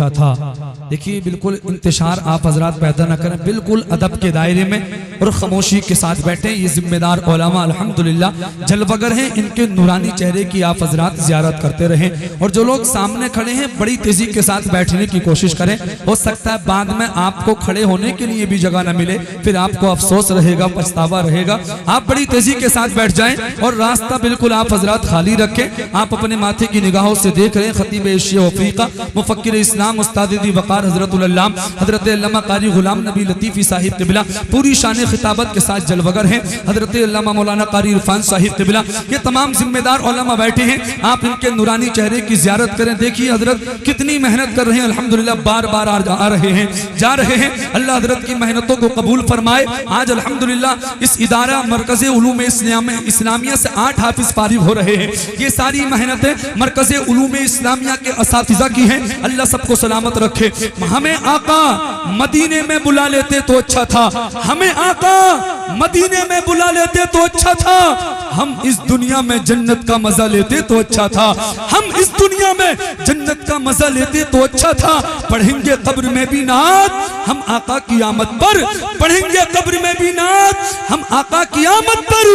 उठा था। देखिए बिल्कुल इंतशार आप हजरात पैदा न करें, बिल्कुल अदब के दायरे में और खामोशी के साथ बैठे। ये जिम्मेदार उलमा अल्हम्दुलिल्लाह जलवगर हैं, इनके नूरानी चेहरे की आप हजरात ज़ियारत करते रहें। और जो लोग सामने खड़े हैं बड़ी तेजी के साथ बैठने की कोशिश करें। हो सकता है बाद में आपको खड़े होने के लिए भी जगह न मिले, फिर आपको अफसोस रहेगा, पछतावा रहेगा। आप बड़ी तेजी के साथ बैठ जाएं और रास्ता बिल्कुल आप हजरात खाली रखें। आप अपने माथे की निगाहों से देख रहे हैं खतीब एशिया अफ्रीका मुफक्किर इस्लाम उस्ताद वक़ार हजरतुल अल्लाम हजरत अल्लामा कारी गुलाम नबी लतीफ़ी साहिब क़िबला पूरी शान खिताबत के साथ जलवगर हैं। हजरत अल्लामा मौलाना कारी इरफान साहिब क़िबला, ये तमाम जिम्मेदार उलमा बैठे हैं। आप इनके नूरानी चेहरे की ज़ियारत करें। देखिए हजरत कितनी मेहनत कर रहे हैं, अल्हम्दुलिल्लाह बार बार आ रहे हैं, जा रहे हैं। अल्लाह हजरत की मेहनतों को कबूल फरमाए। आज अल्हम्दुलिल्लाह इस इदारा मरकज़ उलूम इस्लामिया से 8 हाफिज फारिग हो रहे हैं। ये सारी मेहनतें मरकज़ उलूम इस्लामिया के असातिज़ा की हैं। अल्लाह सबको सलामत रखे। हमें आका मदीने में बुला लेते तो अच्छा था, हमें आका मदीने में बुला लेते तो अच्छा था। हम इस दुनिया में जन्नत का मजा लेते तो अच्छा था, हम इस दुनिया में जन्नत का मजा लेते तो अच्छा था। पढ़ेंगे कब्र में भी नात हम आका की आमद पर, पढ़ेंगे कब्र में भी नात हम आका की आमद पर।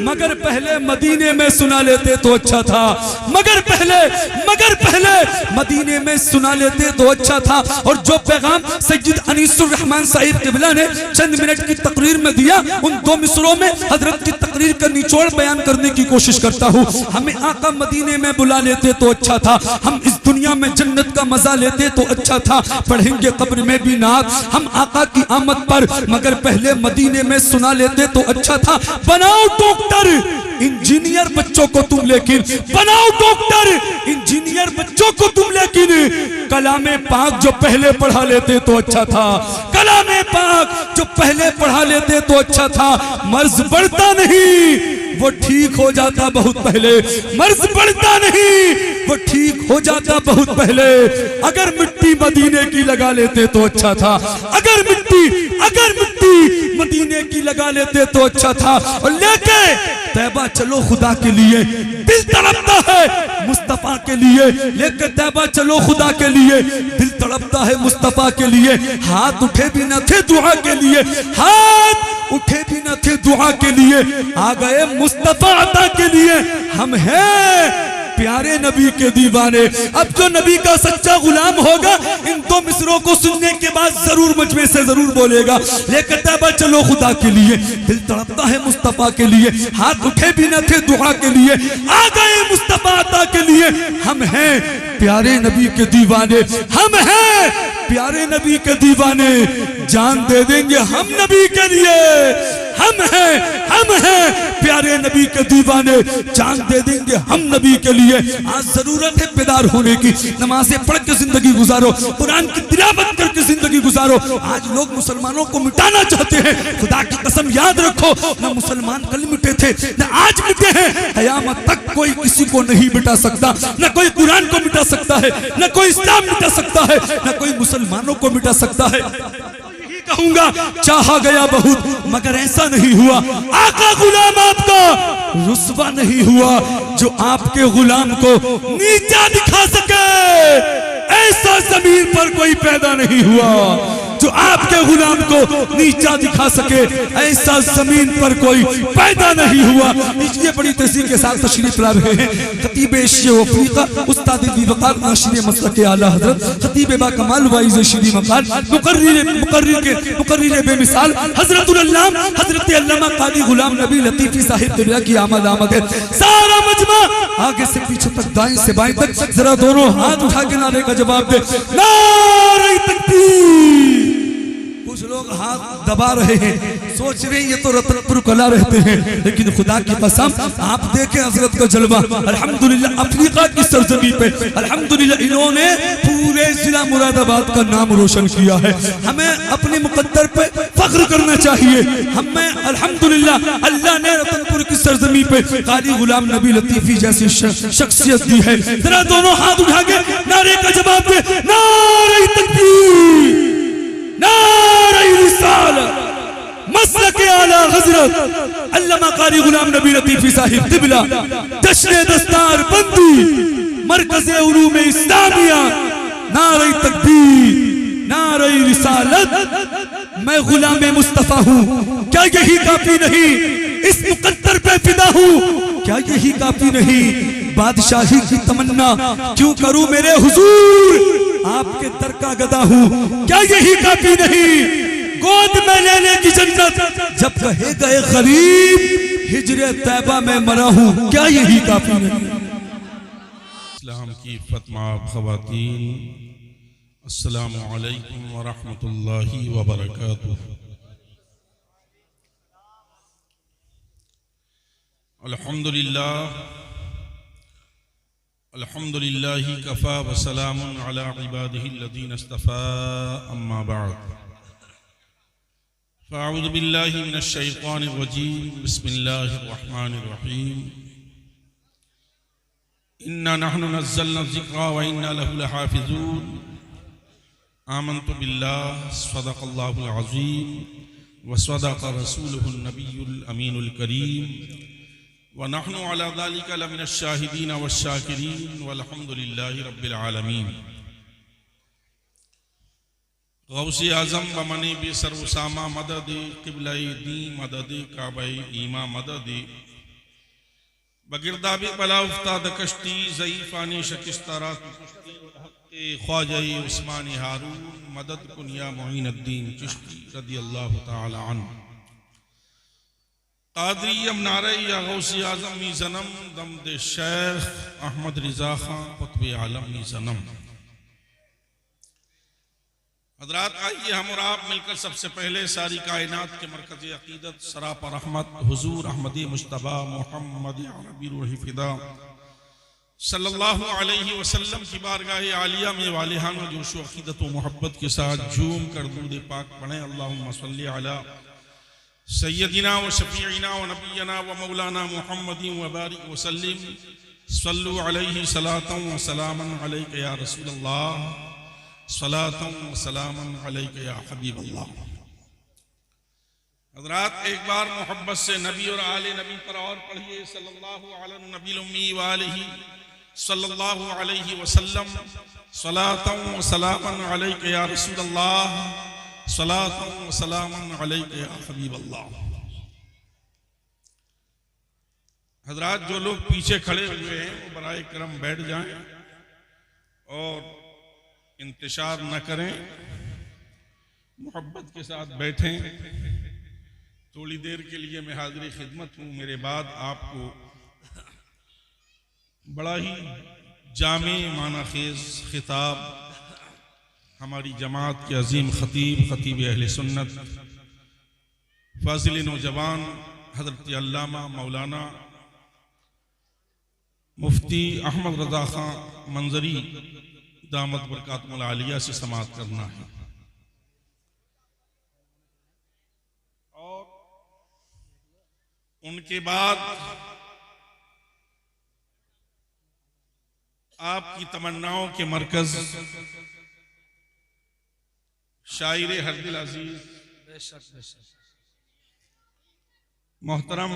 मगर पहले मदीने में सुना लेते तो अच्छा था, मगर पहले मदीने में सुना लेते तो अच्छा था। और जो पैगाम सैयद अनीसुर रहमान साहिब क़िबला ने चंद मिनट की तकरीर में दिया, उन 2 मिसरों में हजरत की तकरीर का निचोड़ बयान करने की कोशिश करता हूँ। हमें आका मदीने में बुला लेते तो अच्छा था, हम इस दुनिया में जन्नत का मजा लेते तो अच्छा था। पढ़ेंगे कब्र में भी नात हम आका की आमद पर, मगर पहले मदीने में सुना लेते तो अच्छा था। बनाओ डॉक्टर इंजीनियर बच्चों को तुम, लेकिन बनाओ डॉक्टर इंजीनियर बच्चों को तुम, लेकिन कलामे पाक जो पहले पढ़ा लेते तो अच्छा था, कलामे पाक जो पहले पढ़ा लेते तो अच्छा था। मर्ज बढ़ता नहीं वो ठीक हो जाता बहुत पहले, मर्ज बढ़ता नहीं वो ठीक हो जाता बहुत पहले। अगर मिट्टी मदीने की लगा लेते तो अच्छा था, अगर मिट्टी मदीने की लगा लेते तो अच्छा था। और लेके तैबा चलो खुदा के लिए, दिल तड़पता है मुस्तफा के लिए। लेके तैबा चलो खुदा के लिए, दिल तड़पता है मुस्तफा के लिए। हाथ उठे भी न थे दुआ के लिए, हाथ उठे भी न थे दुआ के लिए। आ गए मुस्तफा अता के लिए। हम हैं प्यारे नबी के दीवाने। अब जो नबी का सच्चा गुलाम होगा इन 2 मिसरों को सुनने के बाद जरूर मजमे से जरूर बोलेगा, लेकर तैबा चलो खुदा के लिए, दिल तड़पता है मुस्तफा के लिए। हाथ उठे भी न थे दुआ के लिए, आ गए मुस्तफा अता के लिए। हम हैं प्यारे नबी के दीवाने, हम हैं प्यारे नबी के दीवाने। जान दे देंगे हम नबी के लिए, हम हैं प्यारे नबी के दीवाने। जान दे देंगे हम नबी के लिए। आज जरूरत है बेदार होने की, नमाज़ें पढ़ के जिंदगी गुजारो, कुरान की तिलावत करके जिंदगी गुजारो। आज लोग मुसलमानों को मिटाना चाहते हैं, खुदा की कसम याद रखो, न मुसलमान कल मिटे थे न आज मिटे हैं। क़यामत तक कोई किसी को नहीं मिटा सकता, न कोई कुरान को मिटा सकता है, न कोई इस्लाम मिटा सकता है, न कोई मुसलमानों को मिटा सकता है। कहूंगा चाहा गया बहुत मगर ऐसा नहीं हुआ। आका गुलाम आपका रुस्वा नहीं हुआ, जो आपके गुलाम को नीचा दिखा सके ऐसा जमीन पर कोई पैदा नहीं हुआ। जो आपके गुलाम को नीचा दिखा सके ऐसा जमीन पर कोई पैदा नहीं हुआ। ये बड़ी तेजी के साथ तशरीफ ला रहे हैं खतीब एशिया अफ्रीका उस्ताद वक़ार नाशिर मसलक आला हज़रत खतीब बा कमाल वाइज़ शीरी मकान मुकर्रिर बेमिसाल हज़रतुल अल्लाम हज़रत अल्लामा क़ादी गुलाम नबी लतीफ़ी साहिब क़िबला की आमद है। सारा मजमा आगे से पीछे तक, दाएं से बाएं तक, जरा दोनों हाथ उठा के नारे का जवाब दे, नारे तकबीर। कुछ लोग हाथ दबा रहे हैं, सोच रहे हैं ये तो रतनपुर कला रहते हैं, लेकिन खुदा की कसम आप देखें हजरत का जलवा। अल्हम्दुलिल्लाह अफ्रीका की सरजमी पे अल्हम्दुलिल्लाह इन्होंने पूरे जिला मुरादाबाद का नाम रोशन किया है। हमें अपने मुकद्दर पे फख्र करना चाहिए। हमें अल्हम्दुलिल्लाह अल्लाह ने रतनपुर की सरजमी पे क़ादी गुलाम नबी लतीफ़ी जैसी शख्सियत दी है। जरा दोनों हाथ उठा के नारे का जवाब दे, नारे तकबीर, नारे रिसालत, मसलक आला हज़रत अल्लामा क़ादी गुलाम नबी लतीफ़ी साहिब क़िबला, जश्न दस्तार बंदी मरकज़ उलूम इस्लामिया नारे तकबीर, नारे रिसालत, मैं गुलाम मुस्तफा हूँ, क्या यही काफी नहीं? इस मुकद्दर पे फिदा हूँ, क्या यही काफी नहीं? बादशाही की तमन्ना क्यों करूं मेरे हुजूर, आपके दर का गदा हूँ, क्या यही काफी नहीं? गोद में लेने की जन्नत जब कहे गए गरीब, हिजरे तैबा में मरा हूँ, क्या यही काफी नहीं? इस्लाम की फतमाब ख़वातीन, अस्सलामु अलैकुम व रहमतुल्लाहि व बरकातुहू। अल्हम्दुलिल्लाह, अल्हम्दुलिल्लाहि कफ़ा व सलामुन अला इबादिहिल्लज़ीना इस्तफ़ा, अम्मा बअद। फ़अऊज़ु बिल्लाहि मिनश शैतानिर रजीम, बिस्मिल्लाहिर रहमानिर रहीम। इन्ना नहनु नज़्ज़लना ज़िक्रा व इन्ना लहु लहाफ़िज़ून। आमन्तु बिल्लाह, सदक़ल्लाहुल अज़ीम व सदक़ रसूलुहुन नबियुल अमीनुल करीम व नहनु अला ज़ालिका लमिनश शाहिदीन वश्शाकिरीन वल्हम्दुलिल्लाहि रब्बिल आलमीन। गौसे आज़म व मने बेसर उसामा मदद क़िबला-ए दी मदद काबा-ए ईमा मदद बगिरदाबे बला उफ्ताद कश्ती ज़ईफ़ाने शकिस्ता रात हक़्क़े ख्वाजा-ए उस्मानी हारून मदद कुन या मुईनुद्दीन चिश्ती रज़ियल्लाहु तआला अन्हु। क़ादरियम नारे या गौसे आज़म मी ज़नम दम दे शेख अहमद रिज़ा खां क़ुत्ब-ए आलम मी ज़नम। हज़रात, आइए हम और आप मिलकर सबसे पहले सारी कायनात के मरकज़ अक़ीदत सरापा रहमत हुज़ूर अहमद मुज्तबा मोहम्मद अरबी रूह फ़िदा सल्लल्लाहु अलैहि वसल्लम की बारगाह आलिया में वालिहाना जोश व अक़ीदत व मोहब्बत के साथ झूम कर दूध पाक पढ़ें। अल्लाहुम्मा सल्ली अला सय्यदिना व शफ़ीइना व नबियना व मौलाना मुहम्मदिन व बारिक व सल्लिम। सल्लु अलैहि सलातन व सलामन अलैका या रसूलल्लाह, सलातन व सलामन अलैका या हबीबल्लाह। हज़रात, एक बार मोहब्बत से नबी और आले नबी पर और पढ़िए, सल्लल्लाहु अला नबील उम्मी व आलिहि सल्लल्लाहु अलैहि वसल्लम। सलातन व सलामन अलैका या रसूलल्लाह, सलातन व सलामन अलैका या हबीबल्लाह। हज़रात, जो लोग पीछे खड़े हुए हैं वो बराए करम बैठ जाएं और इंतशार न करें, मोहब्बत के साथ बैठें। थोड़ी देर के लिए मैं हाज़िर खिदमत हूँ। मेरे बाद आपको बड़ा ही जामे मानाखेज़ खिताब हमारी जमात के अजीम खतीब खतीब अहले सुन्नत फाजिल नौजवान हज़रत अल्लामा मौलाना मुफ्ती अहमद रज़ा खां मंजरी दामत बरकातुहुल आलिया से समाअत करना है। और उनके बाद आपकी तमन्नाओं के मरकज शायरे हरदिल अजीज मोहतरम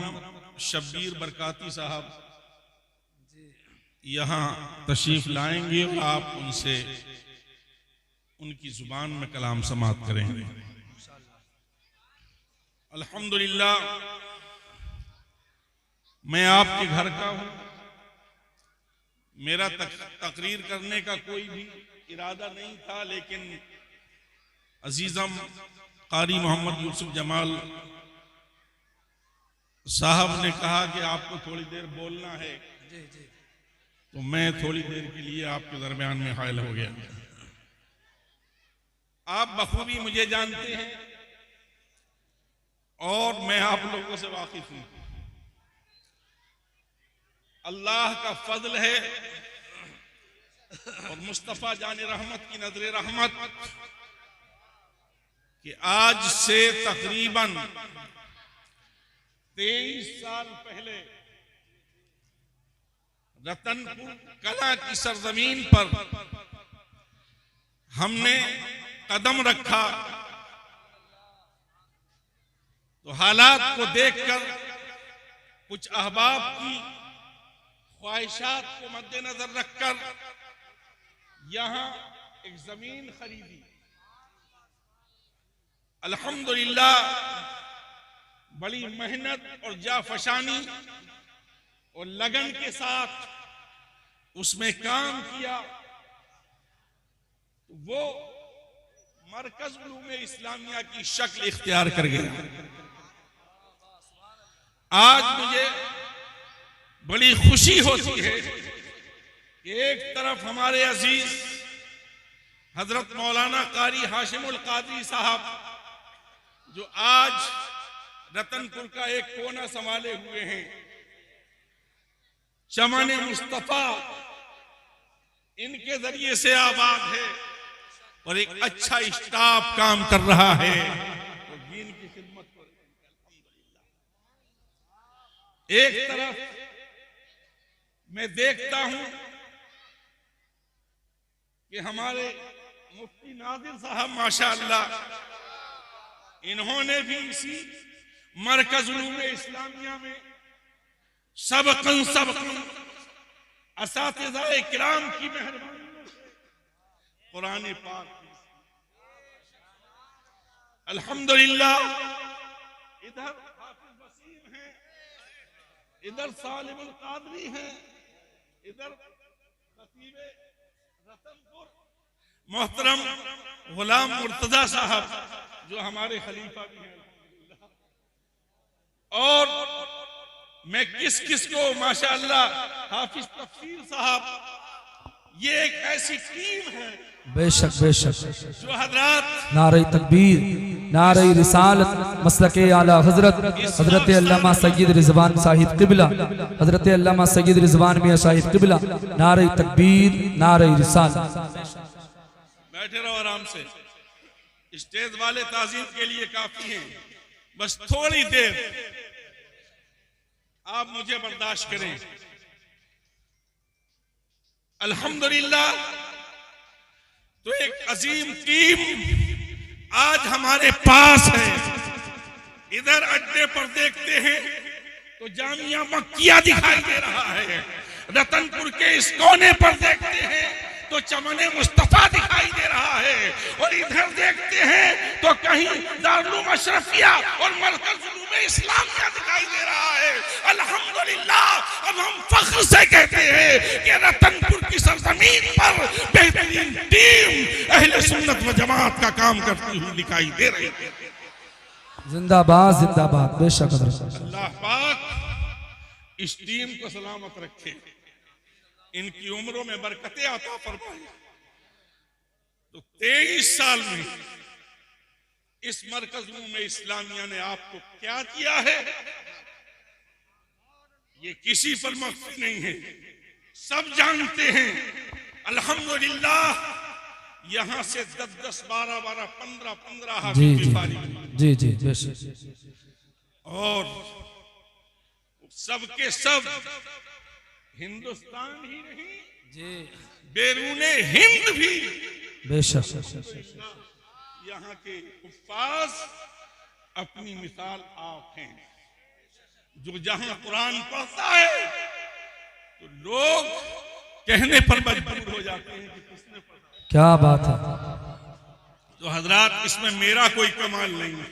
शब्बीर बरकाती साहब यहाँ तशरीफ लाएंगे और आप उनसे उनकी जुबान में कलाम समाअत करेंगे। अल्हम्दुलिल्लाह, मैं आपके घर का हूँ। मेरा तकरीर करने का कोई भी इरादा नहीं था, लेकिन अजीजम कारी मोहम्मद यूसुफ जमाल साहब ने कहा कि आपको थोड़ी देर बोलना है, तो मैं थोड़ी देर के लिए आपके दरमियान में हायल हो गया। आप बखूबी मुझे जानते हैं और मैं आप लोगों से वाकिफ हूं। अल्लाह का फजल है और मुस्तफा जान रहमत की नजर रहमत कि आज से तकरीबन 23 साल पहले रतनपुर कला की सरजमीन पर हमने कदम रखा तो हालात को देखकर कुछ अहबाब की ख्वाहिशात को मद्देनजर रखकर यहाँ एक जमीन खरीदी। अल्हम्दुलिल्लाह बड़ी मेहनत और जाफशानी और लगन के साथ उसमें काम किया। वो मरकज उलूम इस्लामिया की शक्ल इख्तियार कर गया। आज मुझे बड़ी खुशी होती है कि एक तरफ हमारे अजीज हजरत मौलाना कारी हाशिमुल कादरी साहब जो आज रतनपुर का एक कोना संभाले हुए हैं, चमन मुस्तफा इनके जरिए से आबाद है और एक अच्छा स्टाफ काम कर रहा है और दीन की खिदमत कर रहे हैं। एक तरफ मैं देखता हूं कि हमारे मुफ्ती नादिर साहब माशाअल्लाह इन्होंने भी इसी मरकज उलूम इस्लामिया में सबकन असातिज़ाए किराम की मेहरबानी कुरान पाक अल्हम्दुलिल्लाह इधर हाफिज वसीम है, इधर सालिमुल कादरी है, इधर खतीब रतनपुर मोहतरम गुलाम मुर्तजा साहब जो हमारे खलीफा भी हैं। और मैं किस किस को माशाअल्लाह हाफिज तफसीर साहब, ये एक ऐसी टीम है बेशक बेशक जो हजरात नारे तकबीर नारे रिसालत मसलके आला हजरत हजरत अल्लामा सय्यद रिजवान साहिब किबला हजरत अल्लामा सय्यद रिजवान मियां साहिब किबला नारे तकबीर नारे रिसालत। बैठे रहो आराम से, स्टेज वाले ताज़ीम के लिए काफी हैं, बस थोड़ी देर आप मुझे बर्दाश्त करें। अल्हम्दुलिल्लाह तो एक अजीम टीम आज हमारे पास है। इधर अड्डे पर देखते हैं तो जामिया मक्किया दिखाई दे रहा है, रतनपुर के इस कोने पर देखते हैं तो चमने मुस्तफा दिखाई दे रहा है, और इधर देखते हैं तो कहीं दारुल अशरफिया और मरकज उलूम इस्लामिया दिखाई दे रहा है। अल्हम्दुलिल्लाह अब हम फख्र से कहते हैं कि रतनपुर की सरजमीन पर बेहतरीन टीम अहले सुन्नत व जमात का काम करती हुई दिखाई दे रही है। जिंदाबाद जिंदाबाद बेशक। अल्लाह पाक इस टीम को सलामत रखे, इनकी उम्रों में बरकतें अता फरमाए। तो 23 साल में इस मरकज में इस्लामिया ने आपको क्या किया है ये किसी पर मख्फी नहीं है, सब जानते हैं। अल्हम्दुलिल्लाह यहां से 10-10, 12-12, 15-15 हाफिज फारिग जी जी बेशक, और सबके सब हिंदुस्तान ही नहीं जी बैरूने हिंद भी बेशक यहाँ के हुफ्फाज अपनी मिसाल आप हैं। जो जहां कुरान पढ़ता है तो लोग कहने पर मजबूर हो जाते हैं कि किसने पढ़ा। क्या बात है। तो हजरात इसमें मेरा कोई कमाल नहीं है,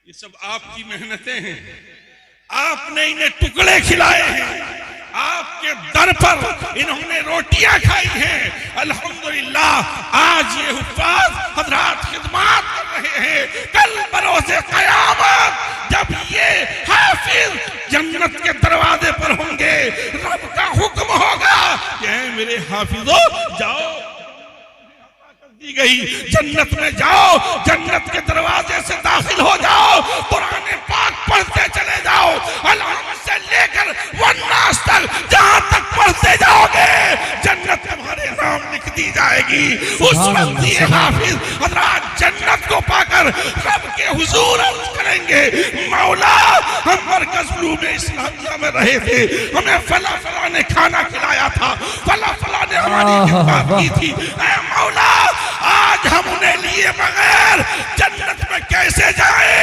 ये सब आपकी मेहनतें हैं। आपने इन्हें टुकड़े खिलाए हैं, आपके दर पर इन्होंने रोटियां खाई हैं। अल्हम्दुलिल्लाह आज ये हुफ्फाज हजरात खिदमत कर रहे हैं। कल बरोज़े क़यामत जब ये हाफिज जन्नत के दरवाजे पर होंगे, रब का हुक्म होगा कि मेरे हाफिजों जाओ, दी गई जन्नत में जाओ, जन्नत के दरवाजे से दाखिल हो जाओ, कुरान पाक पढ़ते चले जाओ, अल्लाह से लेकर वन्नास तक जहां तक पढ़ते जाओगे जन्नत तुम्हारे नाम लिख दी जाएगी। उस वक्त ये हाफिज हजरात जन्नत को पाकर रब के हुजूर अर्ज करेंगे, मौला हम मरकज उलूम इस्लामिया में रहे थे, हमें फला फला ने खाना खिलाया था, फला फला ने हमारी खिदमत की थी, ऐ मौला आज हम उन्हें लिए बगैर जन्नत में कैसे जाए।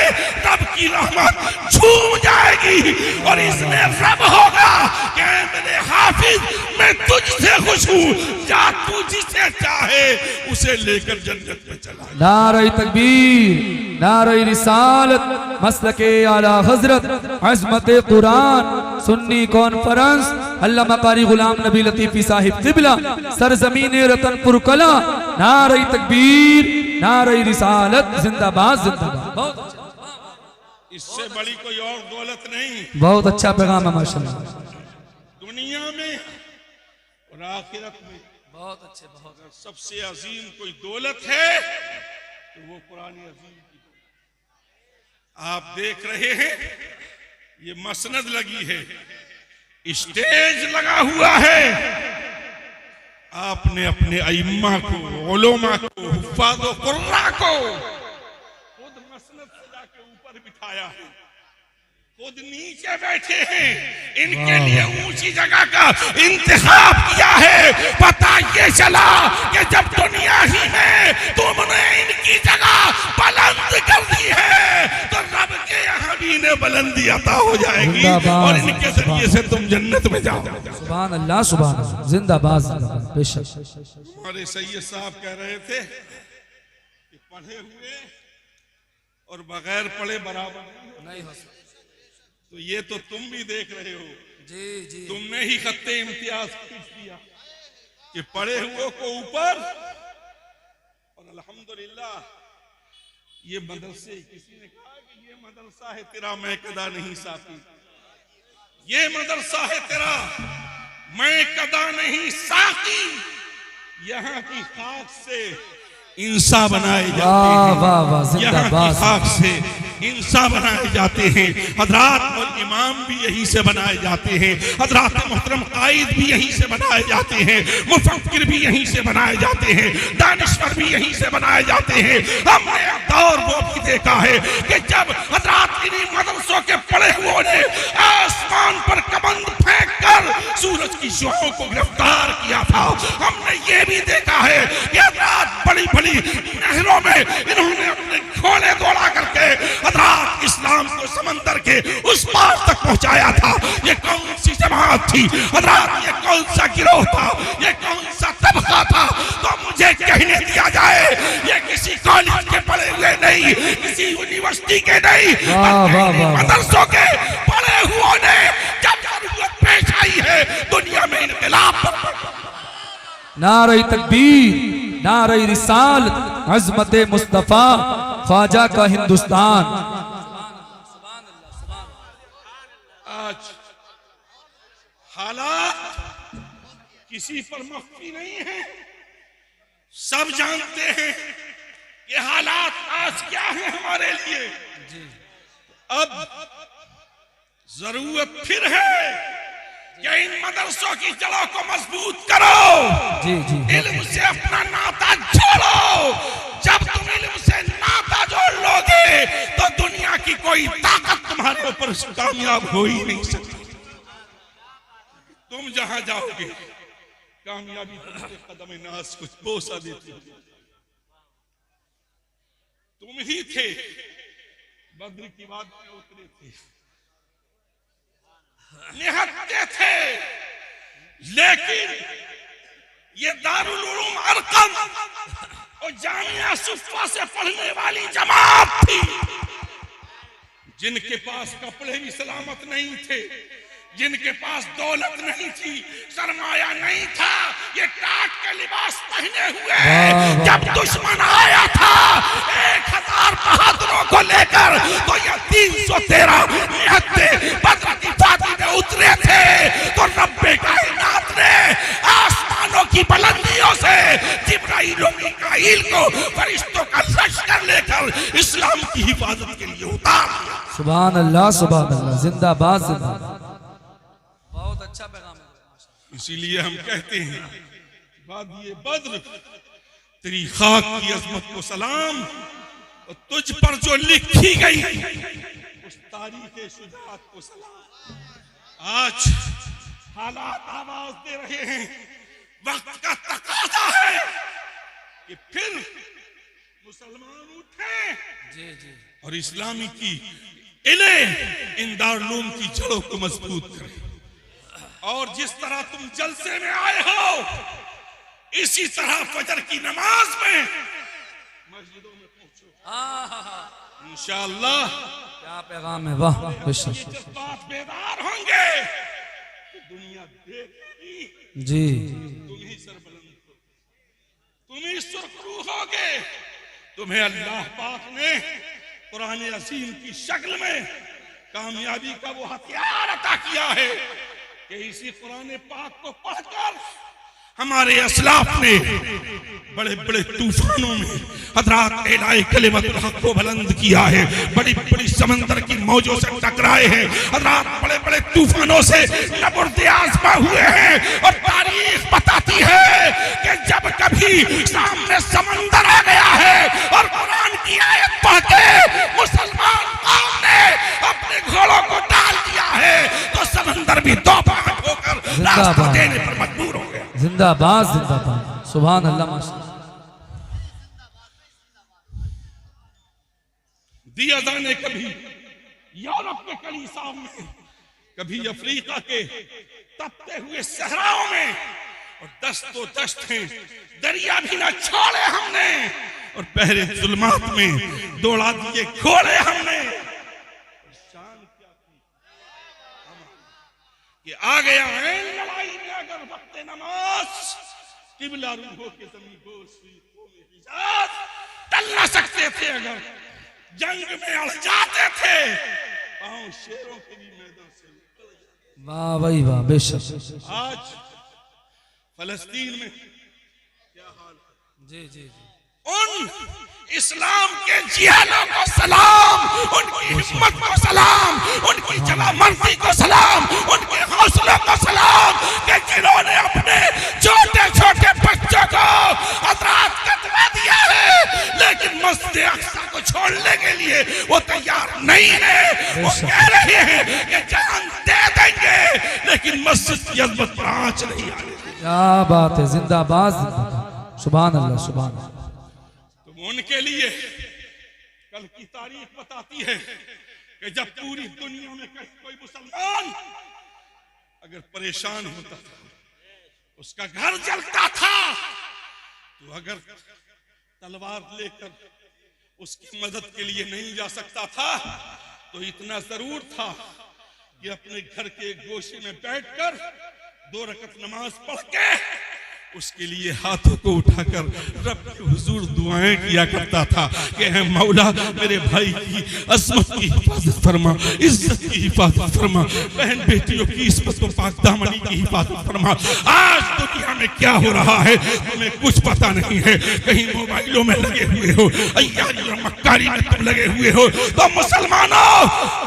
रब की रहमत झूम जाएगी और इसमें रब होगा कि मेरे हाफिज मैं तुझसे खुश हूँ, जा तू जिसे चाहे उसे लेकर जन्नत में चला। नारे तकबीर, नारे रिसालत, मसलके आला हजरत, अज़मत कुरान, सुन्नी कॉन्फ्रेंस, अल्लामा कारी गुलाम नबी लतीफी साहिब क़िबला, सरजमीन रतनपुर कला। नारे तकबीर, नारे रिसालत, जिंदाबाद जिंदाबाद। इससे बड़ी कोई और दौलत नहीं। बहुत अच्छा पैगाम है माशाल्लाह। दुनिया में और आखिरत में बहुत अच्छे, बहुत सबसे अजीम कोई दौलत है तो वो कुरान अजीम की दौलत। आप देख रहे हैं ये मसनद लगी है, स्टेज लगा हुआ है। आपने अपने अइम्मा को, उलमा को, हुफ्फाज़ व कुर्रा को खुद मसनद से जाके ऊपर बिठाया है, खुद नीचे बैठे हैं। इनके लिए ऊंची जगह का इंतखाब किया है। पता ये चला कि जब दुनिया ही में तुमने इनकी जगह बुलंद कर दी है तो रब के यहाँ भी इन्हें बुलंदी अता हो जाएगी और इनके जरिए से तुम जन्नत में जाओ। सुभान अल्लाह, सुभान अल्लाह, जिंदाबाद जिंदाबाद। बेशक हमारे सैयद साहब कह रहे थे कि पढ़े हुए और बगैर पढ़े बराबर नहीं हो सकते। तो ये तो तुम भी देख रहे हो जी जी, तुमने ही खत्ते इम्तियाज खींच दिया कि पढ़े हुए को ऊपर। और अल्हम्दुलिल्लाह ये मदरसे, किसी ने कहा कि ये मदरसा है तेरा मैं कदा नहीं साथी, ये मदरसा है तेरा मैं कदा नहीं साथी। यहाँ की खाक से इंसा बनाए जाते हैं, यहाँ की खाक से इंसा बनाए जाते हैं। हजरात और इमाम भी यहीं से बनाए जाते हैं, हजरात मोहतरम कायद भी यहीं से बनाए जाते हैं, मुफक्किर भी यहीं से बनाए जाते हैं, दानिश्वर भी यहीं से बनाए जाते हैं। हमने दौर वो भी देखा है कि जब हजरात इन्हीं मदरसों के पढ़े हुओं ने आसमान पर कबंद फेंक कर सूरज की शुआओं को गिरफ्तार किया था। हमने ये भी देखा है कि हजरात बड़ी बड़ी नहरों में इन्होंने अपने घोड़े दौड़ा करके हजरात इस्लाम को समंदर के उस पार तक पहुंचाया था। ये कौन सी जमात थी हजरात, ये कौन सा गिरोह था, ये कौन सा तबका था? तो मुझे कहने दिया जाए ये किसी कॉलेज के पढ़े हुए नहीं, किसी यूनिवर्सिटी के नहीं, मदरसों के पढ़े हुओं ने जब जरूरत पेश आई है दुनिया में इनकलाब। नारे तकबीर, नारे रिसालत, अज़मत मुस्तफा, ख्वाजा का हिंदुस्तान। आज हालात किसी पर मख्फी नहीं है, सब जानते हैं ये हालात आज क्या है हमारे लिए। अब जरूरत फिर है कि इन मदरसों की जड़ों को मजबूत करो, जी जी, इल्म से अपना नाता जोड़ो। जब तुम इल्म से नाता जोड़ लोगे तो दुनिया की कोई ताकत तुम्हारे ऊपर कामयाब हो ही नहीं सकती। तुम जहां जाओगे कामयाबी तुम्हारे कदम नाज कुछ बोसा देती है। तुम ही थे बद्र की बात में उतरे थे, निहत्ते थे, लेकिन ये दारुल उलूम अरकम और जामिया सुफ़ा से पढ़ने वाली जमात थी जिनके पास कपड़े भी सलामत नहीं थे, जिनके पास दौलत नहीं थी, सरमाया नहीं था, ये टाट के लिबास पहने हुए जब दुश्मन आया था 1000 बहादुरों को लेकर तो ये 313 निहत्ते बद्र की वादी में उतरे थे। तो रब्बे कायनात ने आसमानों की बुलंदियों से जिब्राइल और मीकाईल को फरिश्तों का लश्कर लेकर इस्लाम की हिफाजत के लिए उतार दिया। सुभान अल्लाह, सुभान अल्लाह, जिंदाबाद जिंदाबाद। बहुत अच्छा पैगाम है। इसीलिए हम कहते हैं वादी बद्र तेरी खाक की अजमत को सलाम और तुझ पर जो लिखी गई उस तारीख शुजाअत को सलाम। आज हालात आवाज दे रहे हैं, वक्त का तकाजा है कि फिर मुसलमान उठे जी जी, और इस्लामी की इले इन दारुल उलूम की जड़ों को मजबूत करें। और जिस तरह तुम जलसे में आए हो इसी तरह फजर की नमाज में मस्जिदों में पहुंचो इंशाअल्लाह। क्या पैगाम है, वाह बेशक। बात बेदार होंगे तो दुनिया देखेगी जी, तुम ही सरबलंद हो, तुम ही सुरखरू होगे। तुम्हें अल्लाह पाक ने कुरान अज़ीम की शक्ल में कामयाबी का वो हथियार अता किया है कि इसी कुरान पाक को पढ़कर हमारे असलाफ ने बड़े बड़े तूफानों में हज़रात एलाए कलिमतुल हक़ को बुलंद किया है, बड़ी बड़ी समंदर की मौजों से टकराए हैं, हज़रात बड़े बड़े तूफानों से नबुर्द आज़मा हुए हैं। और तारीख बताती है कि जब कभी सामने समंदर आ गया है और कुरान की आयत पढ़ के मुसलमान कौम ने अपने घोड़ों को डाल दिया है तो समंदर भी दो भाग होकर रास्ता देने पर मजबूर हो गए। जिंदाबाद जिंदाबाद, सुभान अल्लाह माशाअल्लाह। दिया जाने कभी यूरोप के कलीसियाओं में, कभी अफ्रीका के तपते हुए सहराओं में, और दस्तों दस्त हैं, दरिया भी ना छोड़े हमने, और पहले जुल्मात में दौड़ा दिए घोड़े हमने। शान क्या थी कि आ गया है लड़ाई में अगर वक्त नमाज किबला रूहों के ज़मीन गोश में हिजाज टल ना सकते थे, अगर जंग में अड़ जाते थे पांव शेरों के भी मैदान से निकल जाते। वाह भाई वाह बेशक। आज फलस्तीन में क्या हाल है? जी जी जी, उन इस्लाम के जिहादों को सलाम, उनकी हिम्मत को सलाम, उनकी जलामर्दी को सलाम, उनके हौसलों को सलाम कि जिन्होंने अपने छोटे छोटे बच्चों को हज़रात कतरा दिया है लेकिन मस्जिद अक्सा को छोड़ने के लिए वो तैयार नहीं है। वो कह रहे हैं कि जान दे देंगे लेकिन मस्जिद की अज़मत पर आंच नहीं आने देंगे। क्या बात है, जिंदाबाद जिंदाबाद, सुभान अल्लाह सुभान अल्लाह। उनके लिए कल की तारीख बताती है कि जब पूरी दुनिया में कोई मुसलमान अगर परेशान होता था, उसका घर जलता था, तो अगर तलवार लेकर उसकी मदद के लिए नहीं जा सकता था तो इतना जरूर था कि अपने घर के गोशे में बैठकर 2 रकत नमाज पढ़ के उसके लिए हाथों को उठाकर रब के हुजूर दुआएं किया करता था कि है मौला मेरे भाई की अज़मत की हिफाजत फरमा, इज्जत की हिफाजत फरमा, बहन बेटियों की इस्मत को पाक दामनी की हिफाजत फरमा। आज दुनिया में क्या हो रहा है तुम्हें कुछ पता नहीं है, कहीं मोबाइलों में लगे हुए हो, अय्यारी और मक्कारी में तुम लगे हुए हो। तो मुसलमानों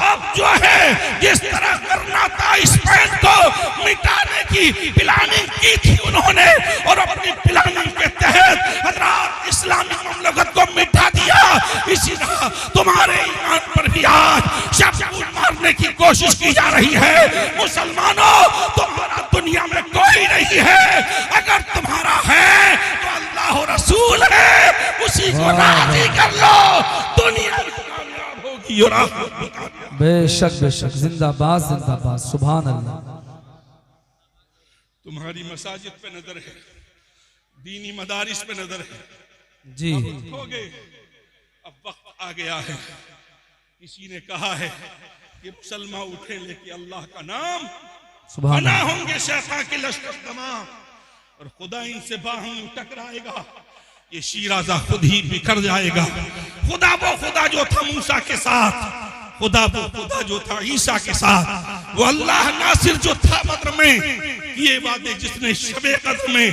अब जो है जिस तरह करना था स्पेन को मिटाने की प्लानिंग की थी उन्होंने, और अपनी प्लानिंग के तहत हज़रात इस्लामी ममलकत को मिटा दिया, इसी तरह तुम्हारे ईमान पर भी आज शब्द मारने की कोशिश की जा रही है। मुसलमानों तुम्हारा दुनिया में कोई नहीं है, अगर तुम्हारा है तो अल्लाह और रसूल है, उसी को राजी कर लो, दुनिया कामयाब होगी और आखिरत भी कामयाब। बेशक बेशक, जिंदाबाद जिंदाबाद, सुभान अल्लाह। तुम्हारी मसाजिद पे नजर है, दीनी मदारिस पे नजर है जी, उठोगे, अब वक्त आ गया है। किसी ने कहा है कि मुसलमान उठे लेके अल्लाह का नाम, सुभान बना अल्लाह। होंगे शैतान के लश्कर तमाम, और खुदा इनसे बाहम टकराएगा, ये शीराजा खुद ही बिखर जाएगा। खुदा वो खुदा जो था मूसा के साथ, खुदा वो खुदा जो था ईसा के साथ, वो अल्लाह नासिर जो था बद्र में ये वादे जिसने शबे कद्र में,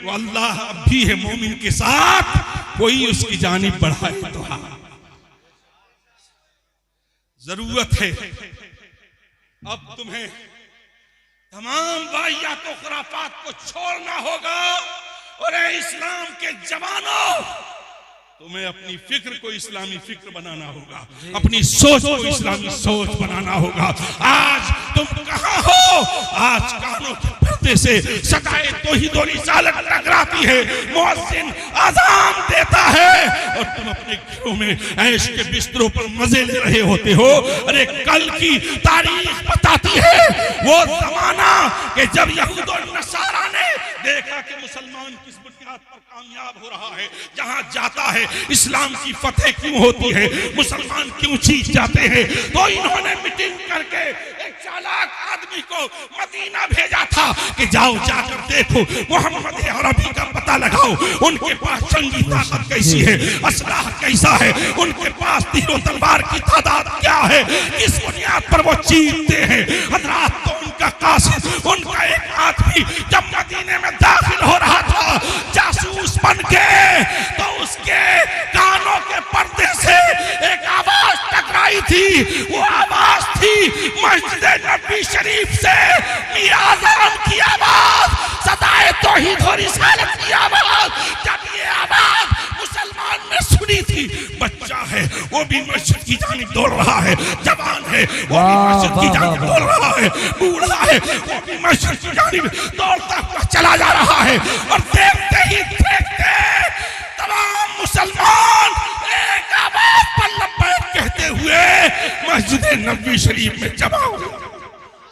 वो अल्लाह अब भी है मोमिन के साथ, कोई उसकी जानिब बढ़ाए तो हाँ। जरूरत है अब तुम्हें तमाम वाहियात और खुराफात को छोड़ना होगा, और इस्लाम के जवानों तुम्हें अपनी फिक्र को इस्लामी फिक्र बनाना होगा, अपनी सोच को इस्लामी सोच बनाना होगा। आज तुम कहां हो? आज कानों के पर्दे से सदाए तौहीद और रिसालत टकराती है, मुअज्जिन अज़ान देता है और तुम अपने घरों में ऐश के बिस्तरों पर मजे ले रहे होते हो। अरे कल की तारीख बताती है वो जमाना कि जब यहूद और नसारा ने देखा कि मुसलमान किस बुनियाद पर कामयाब हो रहा है, जहां जाता है इस्लाम की फतेह क्यों होती है, मुसलमान क्यों जीत जाते हैं, तो इन्होंने मीटिंग करके एक चालाक आदमी को मदीना भेजा था कि जाओ जाकर देखो, मोहम्मद अरबी का पता लगाओ, उनके पास जंगी ताकत कैसी है, असलाह कैसा है, उनके पास तीरों तलवार की तादाद क्या है, किस बुनियाद पर वो जीतते हैं। हजरात, तो उनका कासिद, उनका एक आदमी जब मदीने में दाखिल हो रहा था जासूस बन के, तो उसके कानों के पर्दे से एक आवाज टकराई थी। वो आवाज थी मस्जिद नबी शरीफ से मियाज़ान की आवाज, सदाए तौहीद और रिसालत की आवाज। जब ये आवाज मुसलमान ने सुनी थी, बच्चा है वो भी मस्जिद की जानिब दौड़ रहा है, जवान है वो भी मस्जिद की जानिब दौड़ रहा है, बूढ़ा है वो भी मस्जिद की जानिब दौड़ता हुआ चला जा रहा है। और देखते ही देखते तमाम मुसलमान एक आवाज पर लब्बैक कहते हुए मस्जिद नबी शरीफ में जमा हो गए।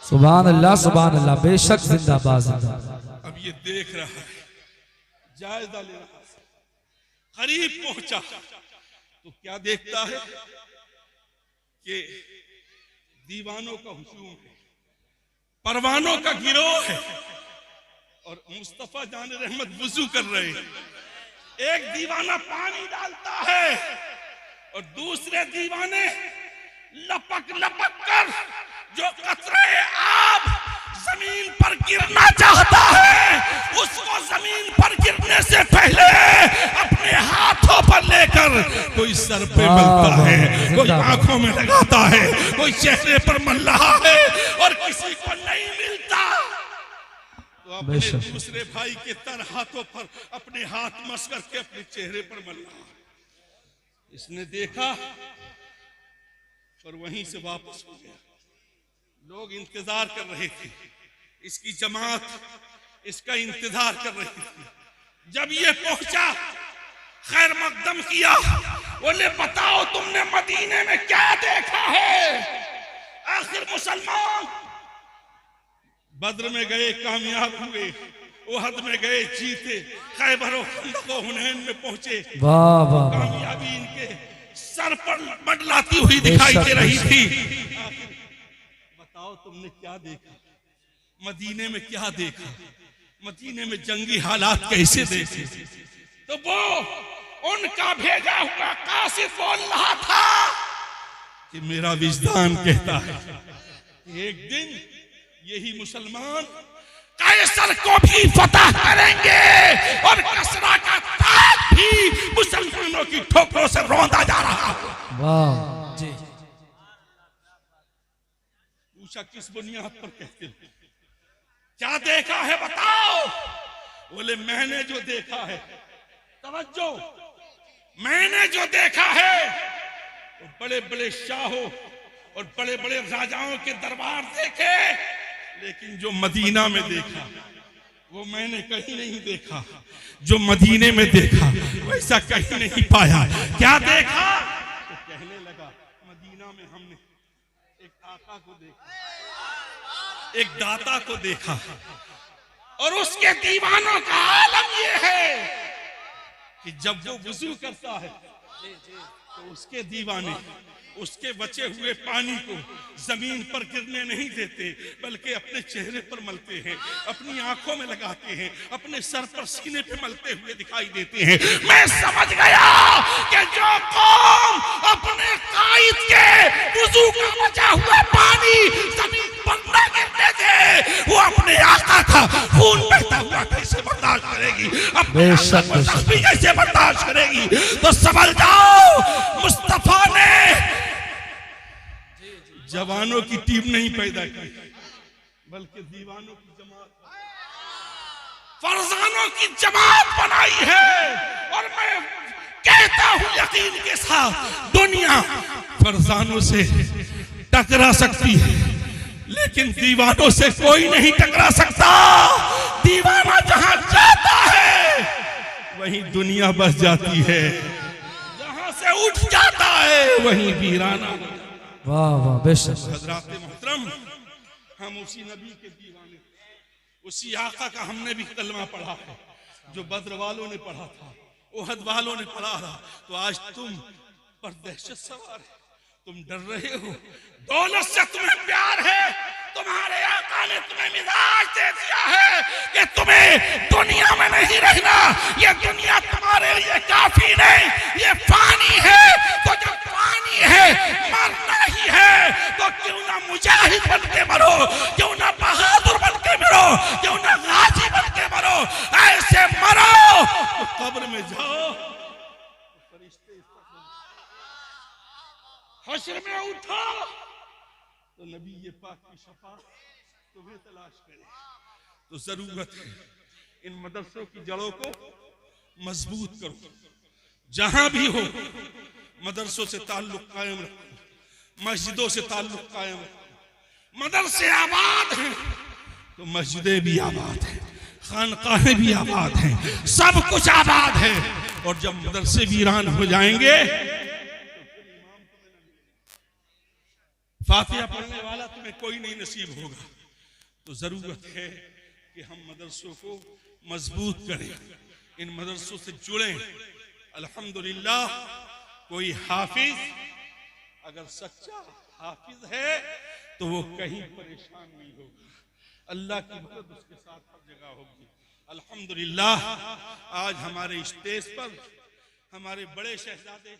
सुभान अल्लाह, बेशक जिंदाबाद जिंदाबाद। अब ये देख रहा है, जायजा ले रहा है, करीब पहुंचा तो क्या देखता है कि दीवानों का हुजूम है, परवानों का गिरोह है और मुस्तफा जान रहमत वुजू कर रहे हैं। एक दीवाना पानी डालता है और दूसरे दीवाने लपक लपक कर जो कतरे आब जमीन पर गिरना चाहता है, उसको जमीन पर गिरने से पहले अपने हाथों पर लेकर कोई सर पे मलता है, कोई आंखों में लगाता है, कोई चेहरे पर मल रहा है और किसी को नहीं मिलता तो अपने दूसरे भाई के तर हाथों पर अपने हाथ मस करके अपने चेहरे पर मल रहा है। इसने देखा और वहीं से वापस हो गया। लोग इंतजार कर रहे थे, इसकी जमात इसका इंतजार कर रही थी। जब ये पहुंचा, खैर मकदम किया, बोले बताओ तुमने मदीने में क्या देखा है? आखिर मुसलमान बद्र में गए कामयाब हुए, उहद में गए जीते, खैबर और खंदक और हुनैन में पहुंचे, वाह वाह, कामयाबी इनके सर पर मंडलाती हुई दिखाई दे रही थी। बताओ तुमने क्या देखा? मदीने में क्या देखा? मदीने में जंगी हालात कैसे देखे? तो वो उनका भेजा हुआ कासिद बोल रहा था कि मेरा विजदान कहता है एक दिन यही मुसलमान कैसर को भी फतह करेंगे और कसरा का ताज भी मुसलमानों की ठोकरों से रौंदा जा रहा है। वाह जी। पूछा किस बुनियाद पर कहते हो? क्या देखा है बताओ? बोले मैंने जो देखा है, तवज्जो, मैंने जो देखा है वो बड़े बड़े शाहों और बड़े बड़े राजाओं के दरबार देखे, लेकिन जो मदीना में देखा वो मैंने कहीं नहीं देखा। जो मदीने में देखा वैसा कहीं नहीं पाया। क्या देखा? तो कहने लगा मदीना में हमने एक आका को देखा, एक दाता को देखा और उसके दीवानों का आलम ये है कि जब वो वुजू करता है तो उसके दीवाने उसके बचे हुए पानी को जमीन पर गिरने नहीं देते, बल्कि अपने चेहरे पर मलते हैं, अपनी आंखों में लगाते हैं, अपने सर पर सीने पे मलते हुए दिखाई देते हैं। मैं समझ गया कि जो कौम अपने कायद के वुजू का बचा हुआ पानी जमीन पर न गिरने दे, वो अपने आका का खून बहता हुआ कैसे बर्दाश्त करेगी, अपने भी कैसे बर्दाश्त करेगी? तो समझ जाओ मुस्तफा ने जवानों की टीम नहीं पैदा की, बल्कि दीवानों की जमात, फरजानों की जमात बनाई है। और मैं कहता हूं यकीन के साथ, दुनिया फरजानों से टकरा सकती है लेकिन दीवानों से कोई नहीं टकरा सकता। दीवाना जहां जाता है वहीं दुनिया बस जाती है, जहां से उठ जाता है वहीं वीराना। वाह वाह बेशक। हजरात मोहतरम, हम उसी नबी के दीवाने, उसी आका का हमने भी कलमा पढ़ा है जो बद्र वालों ने पढ़ा था, ओहद वालों ने पढ़ा था। तो आज तुम पर दहशत सवार है, तुम डर रहे हो। दौलत से तुम्हें प्यार है, तुम्हारे आका ने तुम्हें मिजाज दे दिया है कि तुम्हें दुनिया में नहीं रहना, ये दुनिया तुम्हारे लिए काफी नहीं, ये फानी है। तो जब फानी है, मरना ही है, तो क्यों ना मुजाहिद बन के मरो, क्यों ना बहादुर बन के मरो, क्यों ना गाजी बन के मरो। ऐसे मरो तो कब्र में जाओ, फरिश्ते हश्र में उठो तो नबी ये पाक की शफाअत तुम्हें तलाश करे। तो जरूरत है इन मदरसों की जड़ों को मजबूत करो, जहां भी हो मदरसों से ताल्लुक कायम रखो, मस्जिदों से ताल्लुक कायम रखो। मदरसे आबाद हैं तो मस्जिदें भी आबाद हैं, खानकाहें भी आबाद हैं, सब कुछ आबाद है। और जब मदरसे वीरान हो जाएंगे, फातिहा पढ़ने वाला तुम्हें कोई नहीं नसीब होगा। तो जरूरत है कि हम मदरसों को मजबूत करें, इन मदरसों से जुड़ें। अल्हम्दुलिल्लाह, कोई हाफिज अगर सच्चा हाफिज है तो वो कहीं परेशान नहीं होगा, अल्लाह की मदद उसके साथ हर जगह होगी। अल्हम्दुलिल्लाह, आज हमारे स्टेज पर हमारे बड़े शहजादे